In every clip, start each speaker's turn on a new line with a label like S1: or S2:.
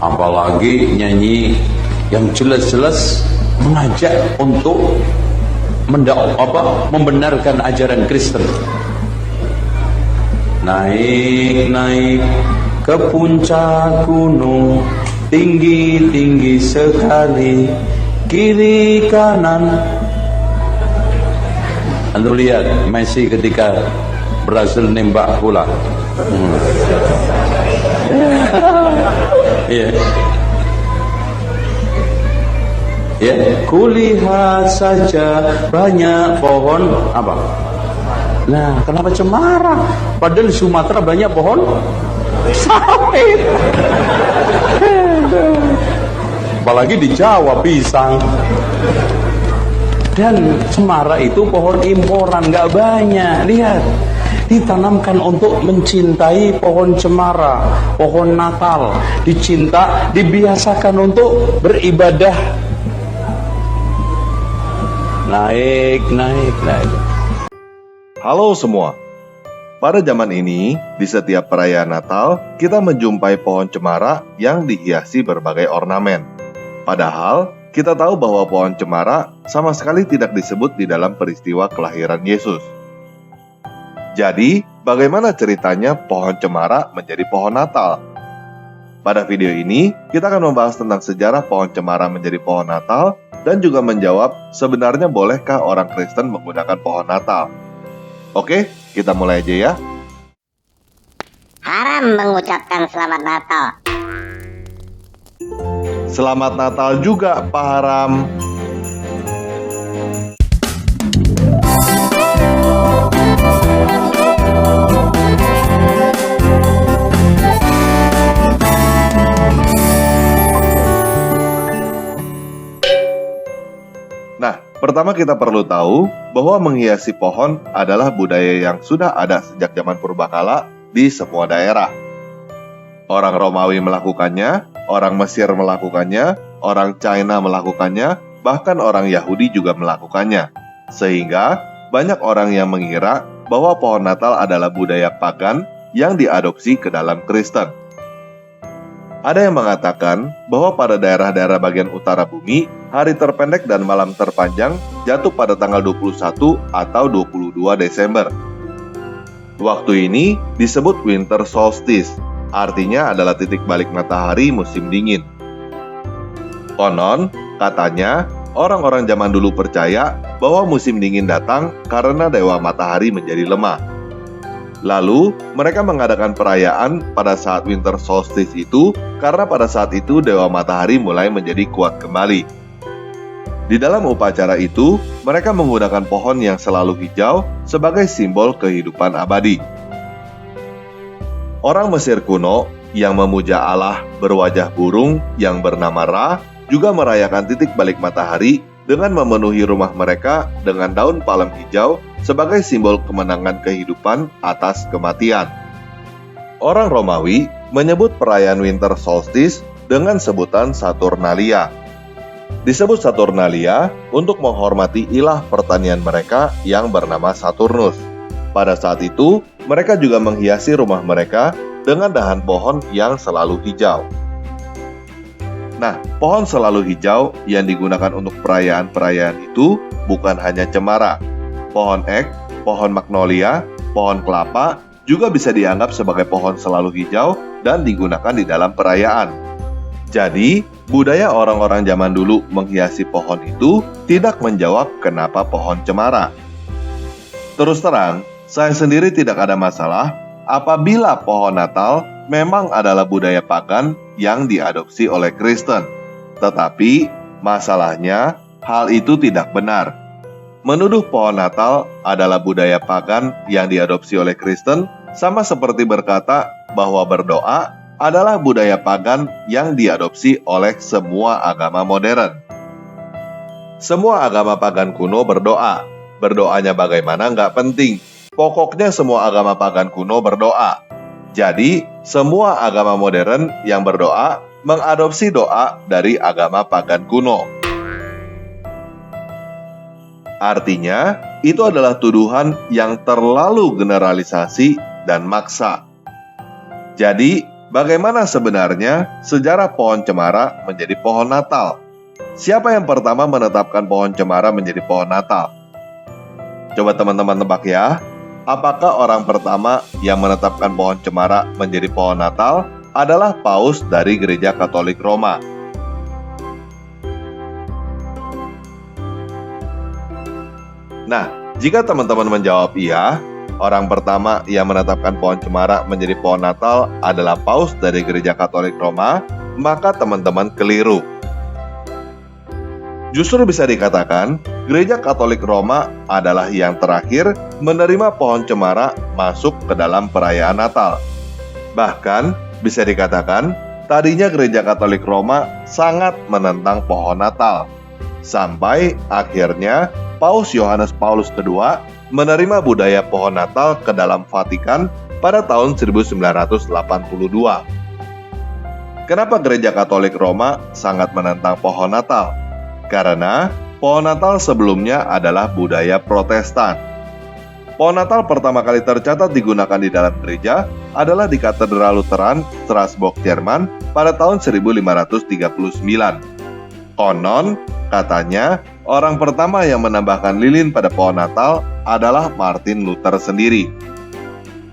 S1: apalagi nyanyi yang jelas-jelas mengajak untuk membenarkan ajaran Kristen. Naik ke puncak gunung, tinggi sekali, kiri kanan. Anda lihat Messi ketika berhasil nembak bola. Iya. Ya, kulihat saja banyak pohon apa? Nah, kenapa cemara? Padahal di Sumatera banyak pohon sawit. Apalagi di Jawa pisang. Dan cemara itu pohon imporan, nggak banyak. Lihat, ditanamkan untuk mencintai pohon cemara, pohon Natal, dicinta, dibiasakan untuk beribadah. Naik.
S2: Halo semua. Pada zaman ini, di setiap perayaan Natal, kita menjumpai pohon cemara yang dihiasi berbagai ornamen. Padahal, kita tahu bahwa pohon cemara sama sekali tidak disebut di dalam peristiwa kelahiran Yesus. Jadi, bagaimana ceritanya pohon cemara menjadi pohon Natal? Pada video ini, kita akan membahas tentang sejarah pohon cemara menjadi pohon Natal dan juga menjawab sebenarnya bolehkah orang Kristen menggunakan pohon Natal. Oke, kita mulai aja ya.
S3: Haram mengucapkan selamat Natal.
S2: Selamat Natal juga, Pak Haram. Nah, pertama kita perlu tahu bahwa menghiasi pohon adalah budaya yang sudah ada sejak zaman purbakala di semua daerah. Orang Romawi melakukannya, orang Mesir melakukannya, orang China melakukannya, bahkan orang Yahudi juga melakukannya. Sehingga banyak orang yang mengira bahwa pohon Natal adalah budaya pagan yang diadopsi ke dalam Kristen. Ada yang mengatakan bahwa pada daerah-daerah bagian utara bumi, hari terpendek dan malam terpanjang jatuh pada tanggal 21 atau 22 Desember. Waktu ini disebut winter solstice, artinya adalah titik balik matahari musim dingin. Konon, katanya, orang-orang zaman dulu percaya bahwa musim dingin datang karena dewa matahari menjadi lemah. Lalu, mereka mengadakan perayaan pada saat winter solstice itu karena pada saat itu dewa matahari mulai menjadi kuat kembali. Di dalam upacara itu, mereka menggunakan pohon yang selalu hijau sebagai simbol kehidupan abadi. Orang Mesir kuno yang memuja Allah berwajah burung yang bernama Ra juga merayakan titik balik matahari dengan memenuhi rumah mereka dengan daun palem hijau sebagai simbol kemenangan kehidupan atas kematian. Orang Romawi menyebut perayaan winter solstice dengan sebutan Saturnalia. Disebut Saturnalia untuk menghormati ilah pertanian mereka yang bernama Saturnus. Pada saat itu, mereka juga menghiasi rumah mereka dengan dahan pohon yang selalu hijau. Nah, pohon selalu hijau yang digunakan untuk perayaan-perayaan itu bukan hanya cemara. Pohon ek, pohon magnolia, pohon kelapa juga bisa dianggap sebagai pohon selalu hijau dan digunakan di dalam perayaan. Jadi, budaya orang-orang zaman dulu menghiasi pohon itu tidak menjawab kenapa pohon cemara. Terus terang, saya sendiri tidak ada masalah apabila pohon Natal memang adalah budaya pagan yang diadopsi oleh Kristen. Tetapi, masalahnya hal itu tidak benar. Menuduh pohon Natal adalah budaya pagan yang diadopsi oleh Kristen sama seperti berkata bahwa berdoa adalah budaya pagan yang diadopsi oleh semua agama modern. Semua agama pagan kuno berdoa. Berdoanya bagaimana nggak penting. Pokoknya semua agama pagan kuno berdoa. Jadi, semua agama modern yang berdoa mengadopsi doa dari agama pagan kuno. Artinya, itu adalah tuduhan yang terlalu generalisasi dan maksa. Jadi, bagaimana sebenarnya sejarah pohon cemara menjadi pohon Natal? Siapa yang pertama menetapkan pohon cemara menjadi pohon Natal? Coba teman-teman tebak ya. Apakah orang pertama yang menetapkan pohon cemara menjadi pohon Natal adalah Paus dari Gereja Katolik Roma? Nah, jika teman-teman menjawab iya, orang pertama yang menetapkan pohon cemara menjadi pohon Natal adalah Paus dari Gereja Katolik Roma, maka teman-teman keliru. Justru bisa dikatakan, Gereja Katolik Roma adalah yang terakhir menerima pohon cemara masuk ke dalam perayaan Natal. Bahkan, bisa dikatakan, tadinya Gereja Katolik Roma sangat menentang pohon Natal. Sampai akhirnya, Paus Yohanes Paulus II menerima budaya pohon Natal ke dalam Vatikan pada tahun 1982. Kenapa Gereja Katolik Roma sangat menentang pohon Natal? Karena pohon Natal sebelumnya adalah budaya Protestan. Pohon Natal pertama kali tercatat digunakan di dalam gereja adalah di Katedral Lutheran Strasbourg, Jerman pada tahun 1539. Konon, katanya, orang pertama yang menambahkan lilin pada pohon Natal adalah Martin Luther sendiri.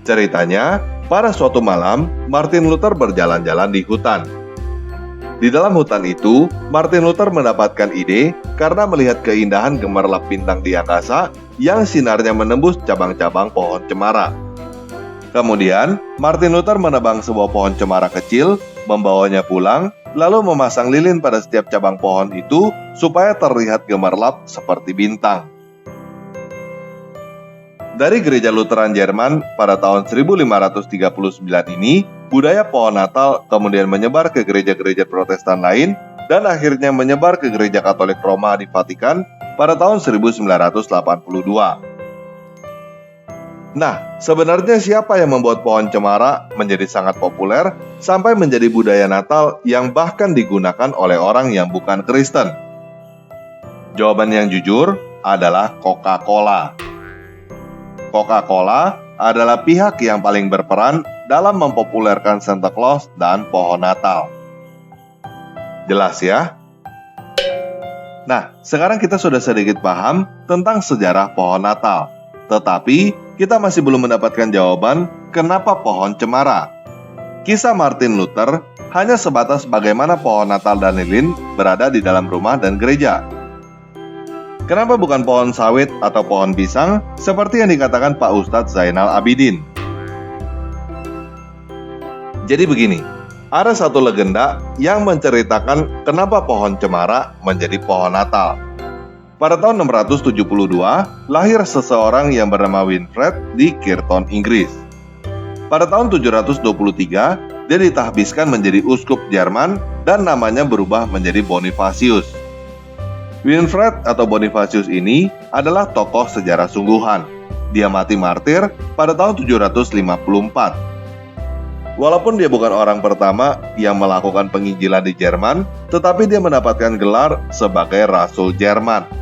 S2: Ceritanya, pada suatu malam, Martin Luther berjalan-jalan di hutan. Di dalam hutan itu, Martin Luther mendapatkan ide karena melihat keindahan gemerlap bintang di angkasa yang sinarnya menembus cabang-cabang pohon cemara. Kemudian, Martin Luther menebang sebuah pohon cemara kecil, membawanya pulang, lalu memasang lilin pada setiap cabang pohon itu supaya terlihat gemerlap seperti bintang. Dari Gereja Lutheran Jerman pada tahun 1539 ini, budaya pohon Natal kemudian menyebar ke gereja-gereja Protestan lain dan akhirnya menyebar ke Gereja Katolik Roma di Vatikan pada tahun 1982. Nah, sebenarnya siapa yang membuat pohon cemara menjadi sangat populer sampai menjadi budaya Natal yang bahkan digunakan oleh orang yang bukan Kristen? Jawaban yang jujur adalah Coca-Cola. Coca-Cola adalah pihak yang paling berperan dalam mempopulerkan Santa Claus dan pohon Natal. Jelas ya? Nah, sekarang kita sudah sedikit paham tentang sejarah pohon Natal. Tetapi, kita masih belum mendapatkan jawaban kenapa pohon cemara. Kisah Martin Luther hanya sebatas bagaimana pohon Natal dan lilin berada di dalam rumah dan gereja. Kenapa bukan pohon sawit atau pohon pisang seperti yang dikatakan Pak Ustadz Zainal Abidin? Jadi begini, ada satu legenda yang menceritakan kenapa pohon cemara menjadi pohon Natal. Pada tahun 672, lahir seseorang yang bernama Winfred di Kirton, Inggris. Pada tahun 723, dia ditahbiskan menjadi uskup Jerman dan namanya berubah menjadi Bonifatius. Winfred atau Bonifatius ini adalah tokoh sejarah sungguhan. Dia mati martir pada tahun 754. Walaupun dia bukan orang pertama yang melakukan penginjilan di Jerman, tetapi dia mendapatkan gelar sebagai Rasul Jerman.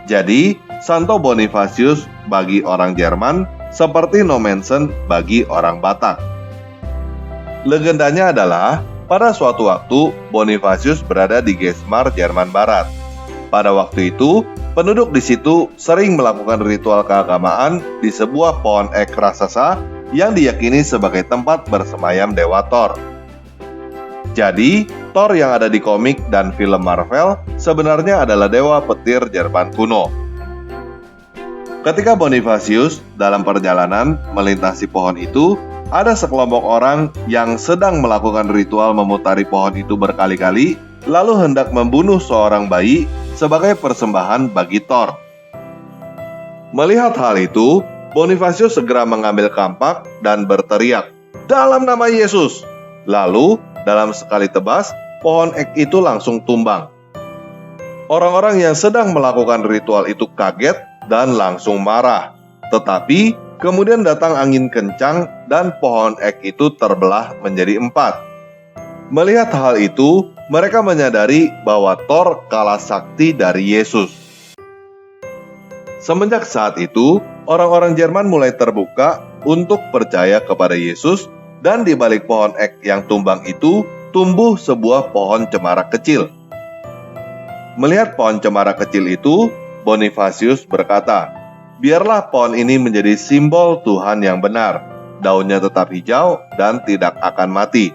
S2: Jadi, Santo Bonifatius bagi orang Jerman seperti Nommensen bagi orang Batak. Legendanya adalah, pada suatu waktu Bonifatius berada di Geismar, Jerman Barat. Pada waktu itu, penduduk di situ sering melakukan ritual keagamaan di sebuah pohon ek raksasa yang diyakini sebagai tempat bersemayam Dewa Thor. Jadi, Thor yang ada di komik dan film Marvel sebenarnya adalah dewa petir Jerman kuno. Ketika Bonifatius dalam perjalanan melintasi pohon itu, ada sekelompok orang yang sedang melakukan ritual memutari pohon itu berkali-kali, lalu hendak membunuh seorang bayi sebagai persembahan bagi Thor. Melihat hal itu, Bonifatius segera mengambil kampak dan berteriak, "Dalam nama Yesus!" Lalu, dalam sekali tebas, pohon ek itu langsung tumbang. Orang-orang yang sedang melakukan ritual itu kaget dan langsung marah. Tetapi, kemudian datang angin kencang dan pohon ek itu terbelah menjadi 4. Melihat hal itu, mereka menyadari bahwa Thor kalah sakti dari Yesus. Semenjak saat itu, orang-orang Jerman mulai terbuka untuk percaya kepada Yesus dan di balik pohon ek yang tumbang itu tumbuh sebuah pohon cemara kecil. Melihat pohon cemara kecil itu, Bonifasius berkata, "Biarlah pohon ini menjadi simbol Tuhan yang benar. Daunnya tetap hijau dan tidak akan mati."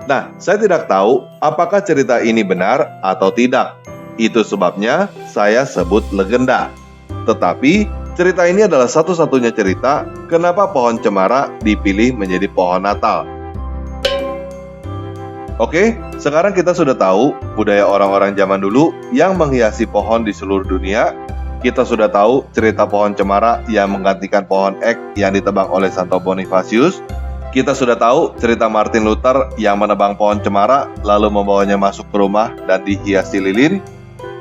S2: Nah, saya tidak tahu apakah cerita ini benar atau tidak. Itu sebabnya saya sebut legenda. Tetapi, cerita ini adalah satu-satunya cerita kenapa pohon cemara dipilih menjadi pohon Natal. Oke, sekarang kita sudah tahu budaya orang-orang zaman dulu yang menghiasi pohon di seluruh dunia. Kita sudah tahu cerita pohon cemara yang menggantikan pohon ek yang ditebang oleh Santo Bonifasius. Kita sudah tahu cerita Martin Luther yang menebang pohon cemara lalu membawanya masuk ke rumah dan dihiasi lilin.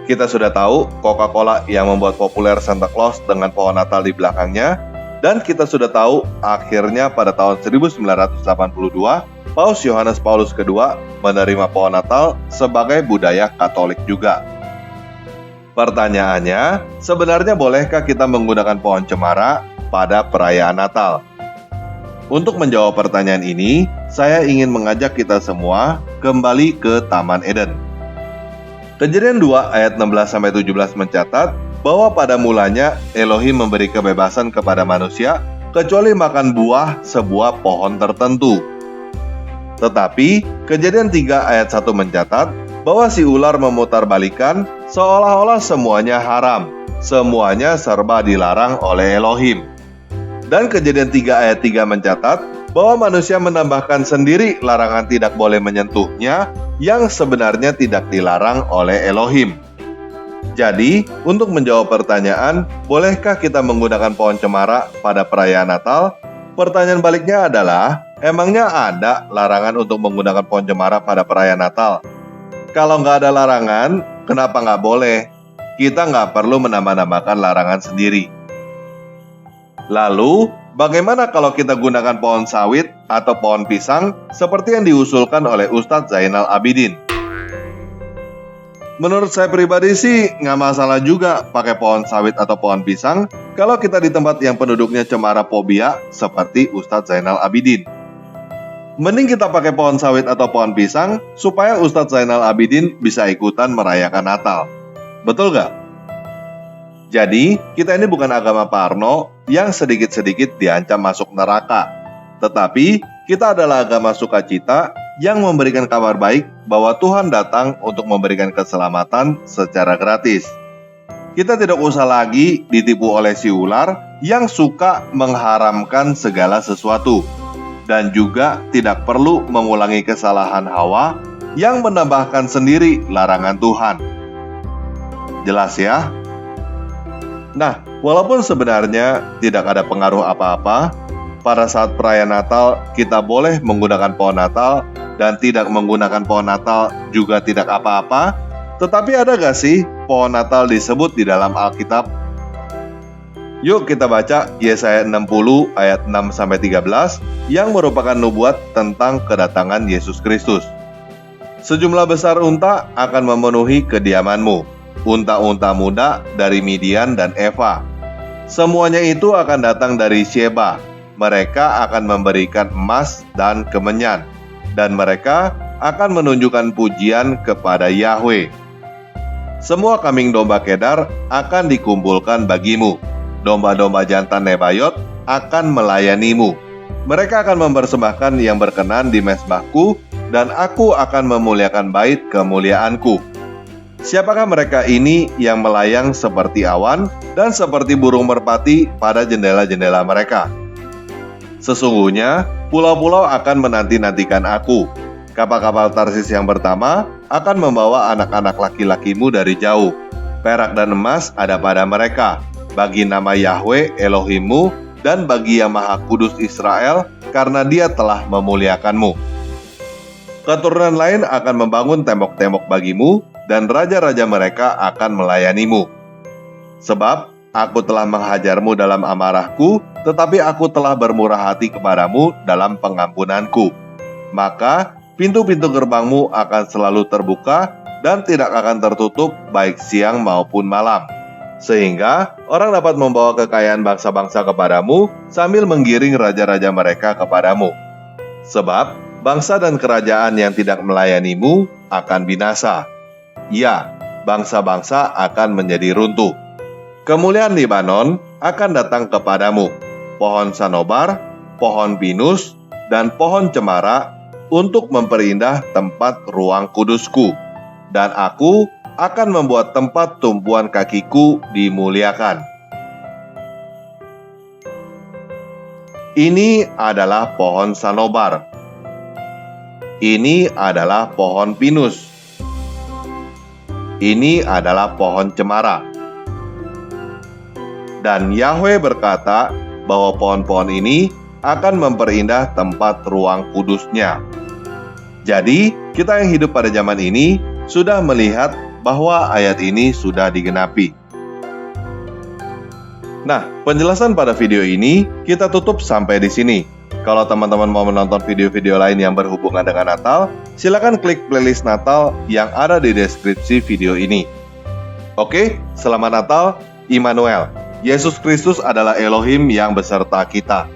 S2: Kita sudah tahu Coca-Cola yang membuat populer Santa Claus dengan pohon Natal di belakangnya. Dan kita sudah tahu akhirnya pada tahun 1982 Paus Yohanes Paulus II menerima pohon Natal sebagai budaya Katolik juga. Pertanyaannya, sebenarnya bolehkah kita menggunakan pohon cemara pada perayaan Natal? Untuk menjawab pertanyaan ini, saya ingin mengajak kita semua kembali ke Taman Eden. Kejadian 2 ayat 16-17 mencatat bahwa pada mulanya Elohim memberi kebebasan kepada manusia kecuali makan buah sebuah pohon tertentu. Tetapi Kejadian 3 ayat 1 mencatat bahwa si ular memutarbalikan seolah-olah semuanya haram, semuanya serba dilarang oleh Elohim. Dan Kejadian 3 ayat 3 mencatat bahwa manusia menambahkan sendiri larangan tidak boleh menyentuhnya yang sebenarnya tidak dilarang oleh Elohim. Jadi, untuk menjawab pertanyaan, bolehkah kita menggunakan pohon cemara pada perayaan Natal? Pertanyaan baliknya adalah, emangnya ada larangan untuk menggunakan pohon cemara pada perayaan Natal? Kalau nggak ada larangan, kenapa nggak boleh? Kita nggak perlu menambah-nambahkan larangan sendiri. Lalu, bagaimana kalau kita gunakan pohon sawit atau pohon pisang seperti yang diusulkan oleh Ustadz Zainal Abidin? Menurut saya pribadi sih nggak masalah juga pakai pohon sawit atau pohon pisang kalau kita di tempat yang penduduknya cemara fobia seperti Ustadz Zainal Abidin. Mending kita pakai pohon sawit atau pohon pisang supaya Ustadz Zainal Abidin bisa ikutan merayakan Natal. Betul nggak? Jadi, kita ini bukan agama Parno yang sedikit-sedikit diancam masuk neraka. Tetapi, kita adalah agama sukacita yang memberikan kabar baik bahwa Tuhan datang untuk memberikan keselamatan secara gratis. Kita tidak usah lagi ditipu oleh si ular yang suka mengharamkan segala sesuatu. Dan juga tidak perlu mengulangi kesalahan Hawa yang menambahkan sendiri larangan Tuhan. Jelas ya? Nah, walaupun sebenarnya tidak ada pengaruh apa-apa, pada saat perayaan Natal kita boleh menggunakan pohon Natal dan tidak menggunakan pohon Natal juga tidak apa-apa. Tetapi ada gak sih pohon Natal disebut di dalam Alkitab? Yuk kita baca Yesaya 60 ayat 6-13 yang merupakan nubuat tentang kedatangan Yesus Kristus. Sejumlah besar unta akan memenuhi kediamanmu. Unta-unta muda dari Midian dan Eva. Semuanya itu akan datang dari Sheba. Mereka akan memberikan emas dan kemenyan. Dan mereka akan menunjukkan pujian kepada Yahweh. Semua kambing domba Kedar akan dikumpulkan bagimu. Domba-domba jantan Nebayot akan melayanimu. Mereka akan mempersembahkan yang berkenan di mezbahku, dan aku akan memuliakan bait kemuliaanku. Siapakah mereka ini yang melayang seperti awan dan seperti burung merpati pada jendela-jendela mereka? Sesungguhnya, pulau-pulau akan menanti-nantikan aku. Kapal-kapal Tarsis yang pertama akan membawa anak-anak laki-lakimu dari jauh. Perak dan emas ada pada mereka, bagi nama Yahweh Elohimmu dan bagi yang Maha Kudus Israel, karena Dia telah memuliakanmu. Keturunan lain akan membangun tembok-tembok bagimu, dan raja-raja mereka akan melayanimu. Sebab aku telah menghajarmu dalam amarahku, tetapi aku telah bermurah hati kepadamu dalam pengampunanku. Maka pintu-pintu gerbangmu akan selalu terbuka dan tidak akan tertutup baik siang maupun malam. sehingga orang dapat membawa kekayaan bangsa-bangsa kepadamu sambil menggiring raja-raja mereka kepadamu. Sebab bangsa dan kerajaan yang tidak melayanimu akan binasa. Ya, bangsa-bangsa akan menjadi runtuh. Kemuliaan Libanon akan datang kepadamu, pohon sanobar, pohon pinus, dan pohon cemara untuk memperindah tempat ruang kudusku. Dan aku akan membuat tempat tumpuan kakiku dimuliakan. Ini adalah pohon sanobar. Ini adalah pohon pinus. Ini adalah pohon cemara. Dan Yahweh berkata bahwa pohon-pohon ini akan memperindah tempat ruang kudusnya. Jadi, kita yang hidup pada zaman ini sudah melihat bahwa ayat ini sudah digenapi. Nah, penjelasan pada video ini kita tutup sampai di sini. Kalau teman-teman mau menonton video-video lain yang berhubungan dengan Natal, silakan klik playlist Natal yang ada di deskripsi video ini. Oke, selamat Natal, Immanuel. Yesus Kristus adalah Elohim yang beserta kita.